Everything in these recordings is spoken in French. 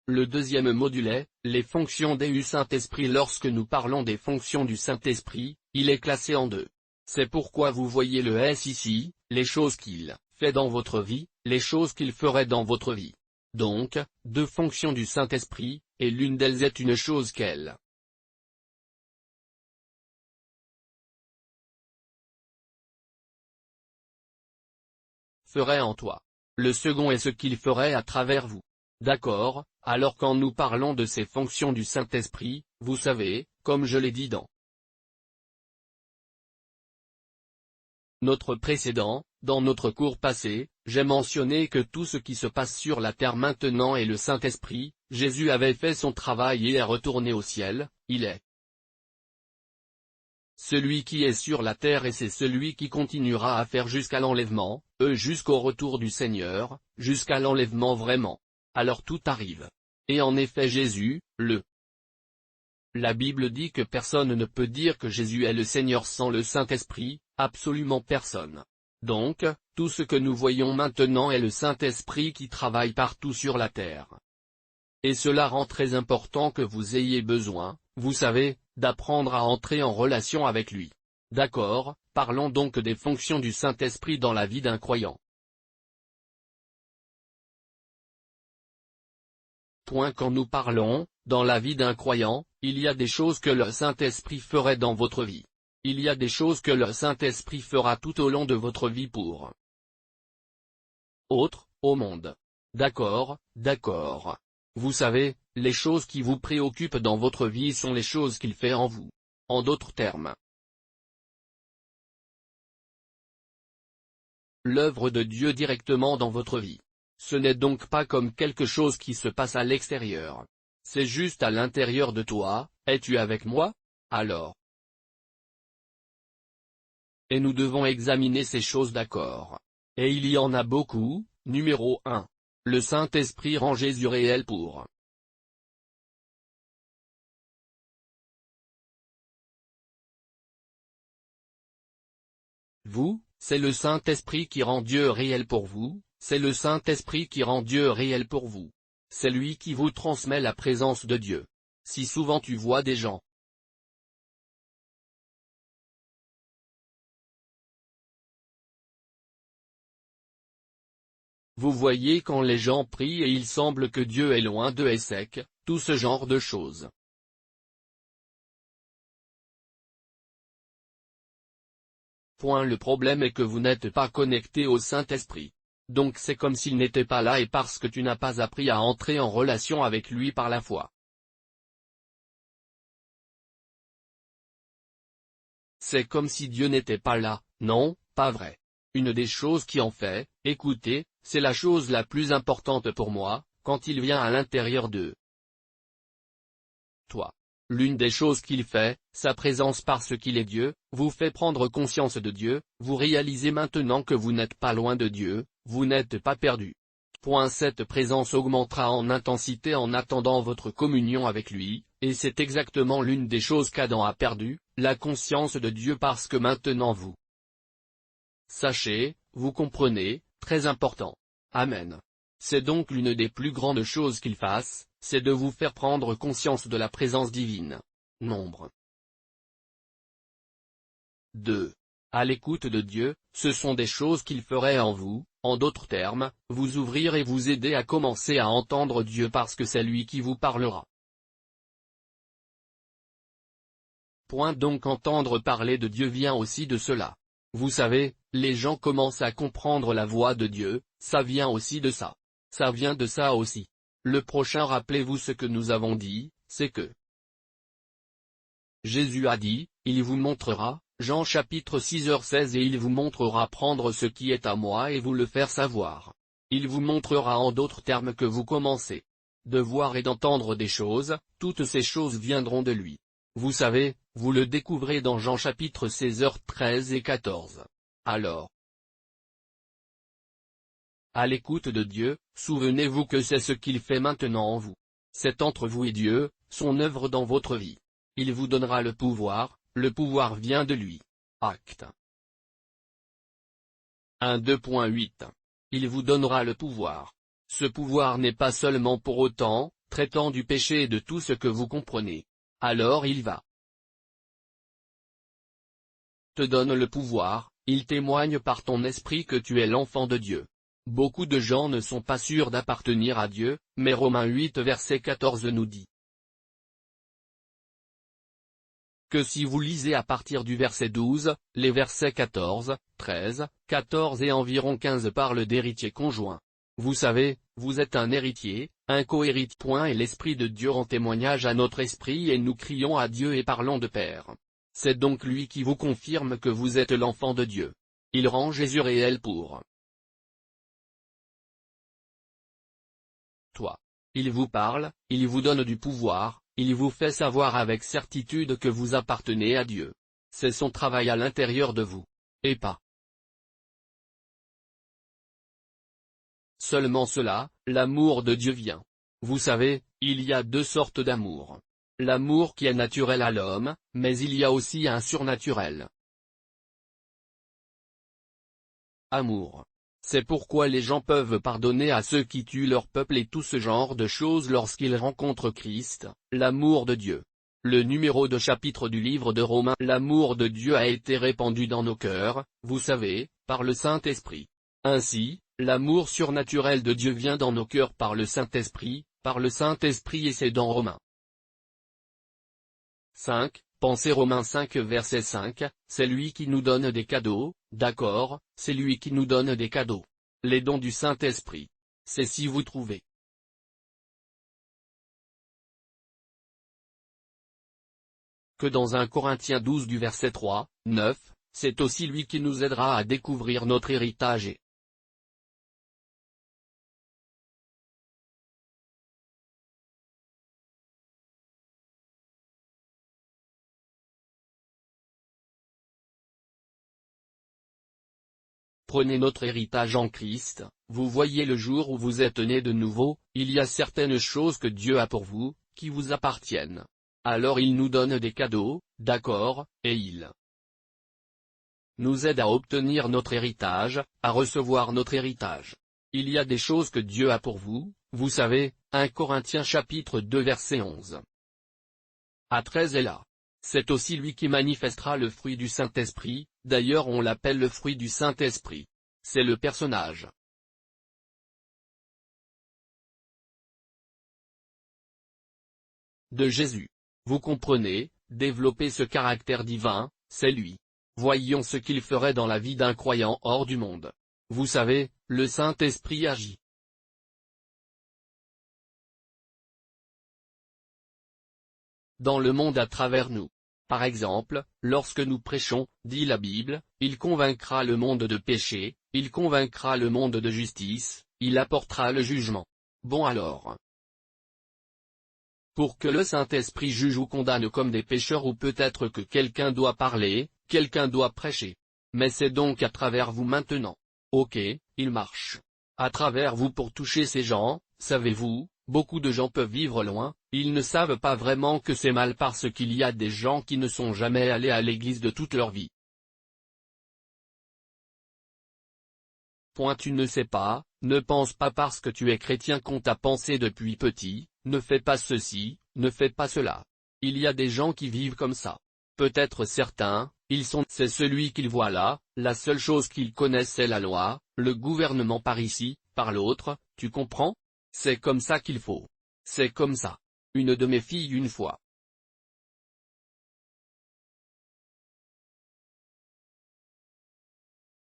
Le deuxième module est, les fonctions du Saint-Esprit. Lorsque nous parlons des fonctions du Saint-Esprit, il est classé en deux. C'est pourquoi vous voyez le S ici, les choses qu'il fait dans votre vie, les choses qu'il ferait dans votre vie. Donc, deux fonctions du Saint-Esprit, et l'une d'elles est une chose qu'elle ferait en toi. Le second est ce qu'il ferait à travers vous. D'accord, alors quand nous parlons de ces fonctions du Saint-Esprit, vous savez, comme je l'ai dit dans dans notre cours passé, j'ai mentionné que tout ce qui se passe sur la terre maintenant est le Saint-Esprit. Jésus avait fait son travail et est retourné au ciel, il est celui qui est sur la terre et c'est celui qui continuera à faire jusqu'à l'enlèvement, jusqu'au retour du Seigneur, jusqu'à l'enlèvement vraiment. Alors tout arrive. Et en effet Jésus, La Bible dit que personne ne peut dire que Jésus est le Seigneur sans le Saint-Esprit, absolument personne. Donc, tout ce que nous voyons maintenant est le Saint-Esprit qui travaille partout sur la terre. Et cela rend très important que vous ayez besoin, vous savez, d'apprendre à entrer en relation avec lui. D'accord, parlons donc des fonctions du Saint-Esprit dans la vie d'un croyant. Quand nous parlons, dans la vie d'un croyant, il y a des choses que le Saint-Esprit ferait dans votre vie. Il y a des choses que le Saint-Esprit fera tout au long de votre vie pour autres, au monde. D'accord, d'accord. Vous savez, les choses qui vous préoccupent dans votre vie sont les choses qu'il fait en vous. En d'autres termes, l'œuvre de Dieu directement dans votre vie. Ce n'est donc pas comme quelque chose qui se passe à l'extérieur. C'est juste à l'intérieur de toi. Es-tu avec moi? Alors. Et nous devons examiner ces choses d'accord. Et il y en a beaucoup. Numéro 1. Le Saint-Esprit rend Jésus réel pour vous, c'est le Saint-Esprit qui rend Dieu réel pour vous, c'est le Saint-Esprit qui rend Dieu réel pour vous. C'est lui qui vous transmet la présence de Dieu. Si souvent tu vois des gens vous voyez quand les gens prient et il semble que Dieu est loin d'eux et sec, tout ce genre de choses. Le problème est que vous n'êtes pas connecté au Saint-Esprit. Donc c'est comme s'il n'était pas là et parce que tu n'as pas appris à entrer en relation avec lui par la foi. C'est comme si Dieu n'était pas là, non, pas vrai. Une des choses qui en fait, écoutez, c'est la chose la plus importante pour moi, quand il vient à l'intérieur de toi. L'une des choses qu'il fait, sa présence parce qu'il est Dieu, vous fait prendre conscience de Dieu, vous réalisez maintenant que vous n'êtes pas loin de Dieu, vous n'êtes pas perdu. Cette présence augmentera en intensité en attendant votre communion avec lui, et c'est exactement l'une des choses qu'Adam a perdu, la conscience de Dieu parce que maintenant vous sachez, vous comprenez, très important. Amen. C'est donc l'une des plus grandes choses qu'il fasse, c'est de vous faire prendre conscience de la présence divine. Nombre 2. À l'écoute de Dieu, ce sont des choses qu'il ferait en vous, en d'autres termes, vous ouvrir et vous aider à commencer à entendre Dieu parce que c'est lui qui vous parlera. Donc entendre parler de Dieu vient aussi de cela. Vous savez, les gens commencent à comprendre la voix de Dieu, ça vient aussi de ça. Ça vient de ça aussi. Le prochain, rappelez-vous ce que nous avons dit, c'est que Jésus a dit, il vous montrera, Jean chapitre 6h16 et il vous montrera prendre ce qui est à moi et vous le faire savoir. Il vous montrera en d'autres termes que vous commencez de voir et d'entendre des choses, toutes ces choses viendront de lui. Vous savez, vous le découvrez dans Jean chapitre 16h13 et 14. Alors, à l'écoute de Dieu, souvenez-vous que c'est ce qu'il fait maintenant en vous. C'est entre vous et Dieu, son œuvre dans votre vie. Il vous donnera le pouvoir vient de lui. Acte 1 2.8. Il vous donnera le pouvoir. Ce pouvoir n'est pas seulement pour autant, traitant du péché et de tout ce que vous comprenez. Alors il va te donne le pouvoir, il témoigne par ton esprit que tu es l'enfant de Dieu. Beaucoup de gens ne sont pas sûrs d'appartenir à Dieu, mais Romains 8 verset 14 nous dit que si vous lisez à partir du verset 12, les versets 14, 13, 14 et environ 15 parlent d'héritier conjoint. Vous savez, vous êtes un héritier, un co-héritier. Et l'Esprit de Dieu rend témoignage à notre esprit et nous crions à Dieu et parlons de Père. C'est donc lui qui vous confirme que vous êtes l'enfant de Dieu. Il rend Jésus réel pour toi. Il vous parle, il vous donne du pouvoir, il vous fait savoir avec certitude que vous appartenez à Dieu. C'est son travail à l'intérieur de vous. Et pas seulement cela, l'amour de Dieu vient. Vous savez, il y a deux sortes d'amour. L'amour qui est naturel à l'homme, mais il y a aussi un surnaturel amour. C'est pourquoi les gens peuvent pardonner à ceux qui tuent leur peuple et tout ce genre de choses lorsqu'ils rencontrent Christ, l'amour de Dieu. Le numéro de chapitre du livre de Romains. L'amour de Dieu a été répandu dans nos cœurs, vous savez, par le Saint-Esprit. Ainsi, l'amour surnaturel de Dieu vient dans nos cœurs par le Saint-Esprit, et c'est dans Romains 5, pensez Romains 5 verset 5, c'est lui qui nous donne des cadeaux, d'accord, c'est lui qui nous donne des cadeaux. Les dons du Saint-Esprit. C'est si vous trouvez que dans 1 Corinthiens 12 du verset 3, 9, c'est aussi lui qui nous aidera à découvrir notre héritage et prenez notre héritage en Christ. Vous voyez, le jour où vous êtes né de nouveau, il y a certaines choses que Dieu a pour vous, qui vous appartiennent. Alors il nous donne des cadeaux, d'accord, et il nous aide à obtenir notre héritage, à recevoir notre héritage. Il y a des choses que Dieu a pour vous, vous savez, 1 Corinthiens chapitre 2 verset 11 à 13 est là. C'est aussi lui qui manifestera le fruit du Saint-Esprit, d'ailleurs on l'appelle le fruit du Saint-Esprit. C'est le personnage de Jésus. Vous comprenez, développer ce caractère divin, c'est lui. Voyons ce qu'il ferait dans la vie d'un croyant hors du monde. Vous savez, le Saint-Esprit agit dans le monde à travers nous. Par exemple, lorsque nous prêchons, dit la Bible, il convaincra le monde de péché, il convaincra le monde de justice, il apportera le jugement. Bon alors. Pour que le Saint-Esprit juge ou condamne comme des pécheurs ou peut-être que quelqu'un doit parler, quelqu'un doit prêcher. Mais c'est donc à travers vous maintenant. Ok, il marche. À travers vous pour toucher ces gens, savez-vous, beaucoup de gens peuvent vivre loin, ils ne savent pas vraiment que c'est mal parce qu'il y a des gens qui ne sont jamais allés à l'église de toute leur vie. Tu ne sais pas, ne pense pas parce que tu es chrétien qu'on t'a pensé depuis petit, ne fais pas ceci, ne fais pas cela. Il y a des gens qui vivent comme ça. Peut-être certains, c'est celui qu'ils voient là, la seule chose qu'ils connaissent c'est la loi, le gouvernement par ici, par l'autre, tu comprends? C'est comme ça qu'il faut. C'est comme ça. Une de mes filles une fois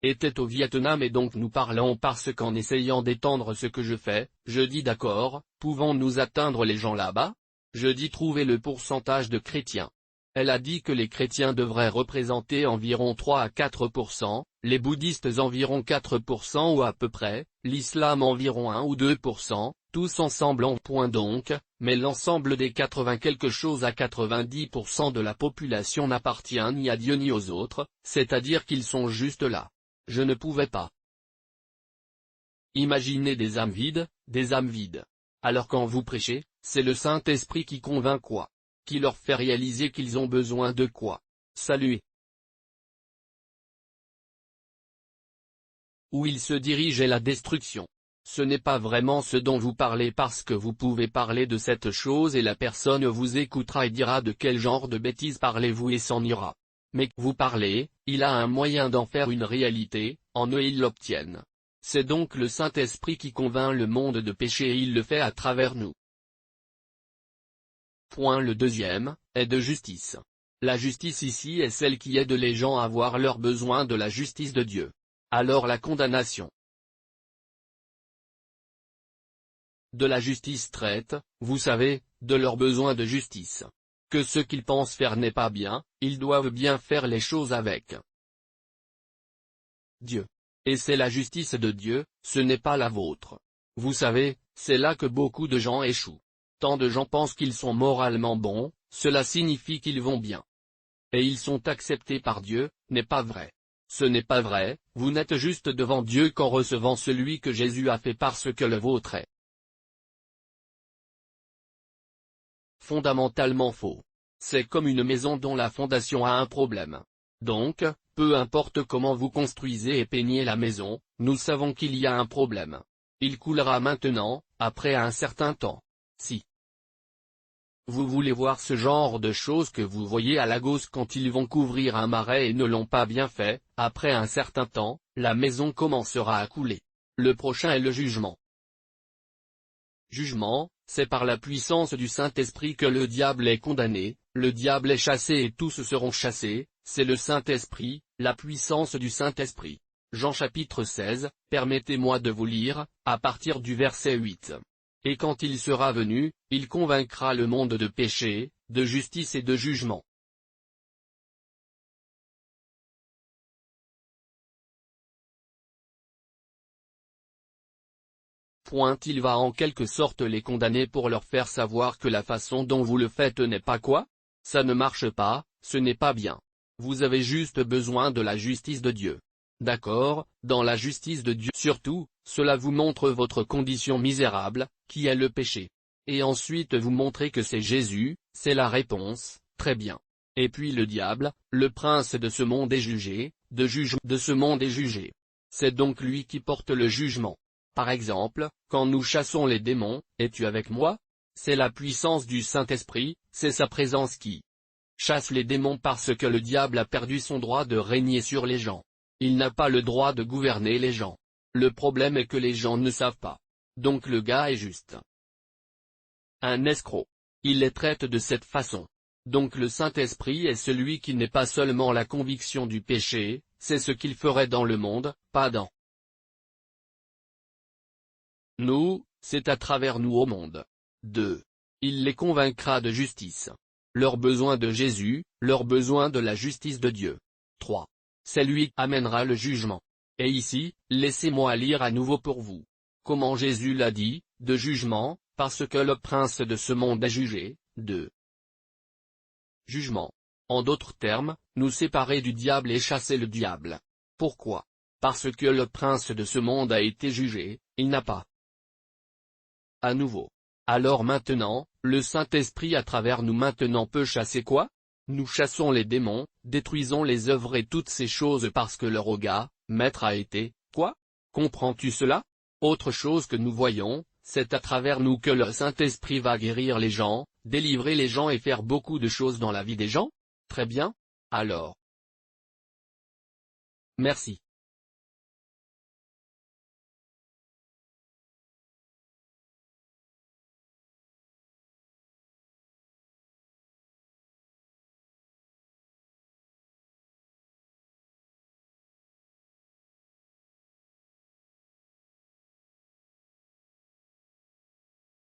était au Vietnam et donc nous parlons parce qu'en essayant d'étendre ce que je fais, je dis d'accord, pouvons-nous atteindre les gens là-bas? Je dis trouver le pourcentage de chrétiens. Elle a dit que les chrétiens devraient représenter environ 3 à 4%, les bouddhistes environ 4% ou à peu près, l'islam environ 1 ou 2%, tous ensemble en point donc, mais l'ensemble des 80 quelque chose à 90% de la population n'appartient ni à Dieu ni aux autres, c'est-à-dire qu'ils sont juste là. Je ne pouvais pas imaginer des âmes vides, des âmes vides. Alors quand vous prêchez, c'est le Saint-Esprit qui convainc quoi? Qui leur fait réaliser qu'ils ont besoin de quoi? Saluer. Où ils se dirigent est la destruction. ce n'est pas vraiment ce dont vous parlez parce que vous pouvez parler de cette chose et la personne vous écoutera et dira de quel genre de bêtises parlez-vous et s'en ira. Mais vous parlez, il a un moyen d'en faire une réalité, en eux ils l'obtiennent. C'est donc le Saint-Esprit qui convainc le monde de péché et il le fait à travers nous. Point le deuxième, est de justice. La justice ici est celle qui aide les gens à voir leurs besoins de la justice de Dieu. Alors la condamnation de la justice traite, vous savez, de leurs besoins de justice. Que ce qu'ils pensent faire n'est pas bien, ils doivent bien faire les choses avec Dieu. Et c'est la justice de Dieu, ce n'est pas la vôtre. Vous savez, c'est là que beaucoup de gens échouent. Tant de gens pensent qu'ils sont moralement bons, cela signifie qu'ils vont bien. Et ils sont acceptés par Dieu, n'est pas vrai. Ce n'est pas vrai, vous n'êtes juste devant Dieu qu'en recevant celui que Jésus a fait parce que le vôtre est fondamentalement faux. C'est comme une maison dont la fondation a un problème. Donc, peu importe comment vous construisez et peignez la maison, nous savons qu'il y a un problème. Il coulera maintenant, après un certain temps. Si vous voulez voir ce genre de choses que vous voyez à Lagos quand ils vont couvrir un marais et ne l'ont pas bien fait, après un certain temps, la maison commencera à couler. Le prochain est le jugement. Jugement, c'est par la puissance du Saint-Esprit que le diable est condamné, le diable est chassé et tous seront chassés, c'est le Saint-Esprit, la puissance du Saint-Esprit. Jean chapitre 16, permettez-moi de vous lire, à partir du verset 8. Et quand il sera venu, il convaincra le monde de péché, de justice et de jugement. Il va en quelque sorte les condamner pour leur faire savoir que la façon dont vous le faites n'est pas quoi? Ça ne marche pas, ce n'est pas bien. Vous avez juste besoin de la justice de Dieu. D'accord, dans la justice de Dieu surtout, cela vous montre votre condition misérable, qui est le péché. Et ensuite vous montrez que c'est Jésus, c'est la réponse, très bien. Et puis le diable, le prince de ce monde est jugé, de ce monde est jugé. C'est donc lui qui porte le jugement. Par exemple, quand nous chassons les démons, es-tu avec moi? C'est la puissance du Saint-Esprit, c'est sa présence qui chasse les démons parce que le diable a perdu son droit de régner sur les gens. Il n'a pas le droit de gouverner les gens. Le problème est que les gens ne savent pas. Donc le gars est juste un escroc. Il les traite de cette façon. Donc le Saint-Esprit est celui qui n'est pas seulement la conviction du péché, c'est ce qu'il ferait dans le monde, pas dans nous, c'est à travers nous au monde. 2. Il les convaincra de justice. Leur besoin de Jésus, leur besoin de la justice de Dieu. 3. C'est lui qui amènera le jugement. Et ici, laissez-moi lire à nouveau pour vous. Comment Jésus l'a dit, de jugement, parce que le prince de ce monde est jugé. 2. Jugement. En d'autres termes, nous séparer du diable et chasser le diable. Pourquoi? Parce que le prince de ce monde a été jugé, il n'a pas à nouveau. Alors maintenant, le Saint-Esprit à travers nous maintenant peut chasser quoi? Nous chassons les démons, détruisons les œuvres et toutes ces choses parce que le regard, maître a été, quoi? Comprends-tu cela? Autre chose que nous voyons, c'est à travers nous que le Saint-Esprit va guérir les gens, délivrer les gens et faire beaucoup de choses dans la vie des gens? Très bien. Alors. Merci.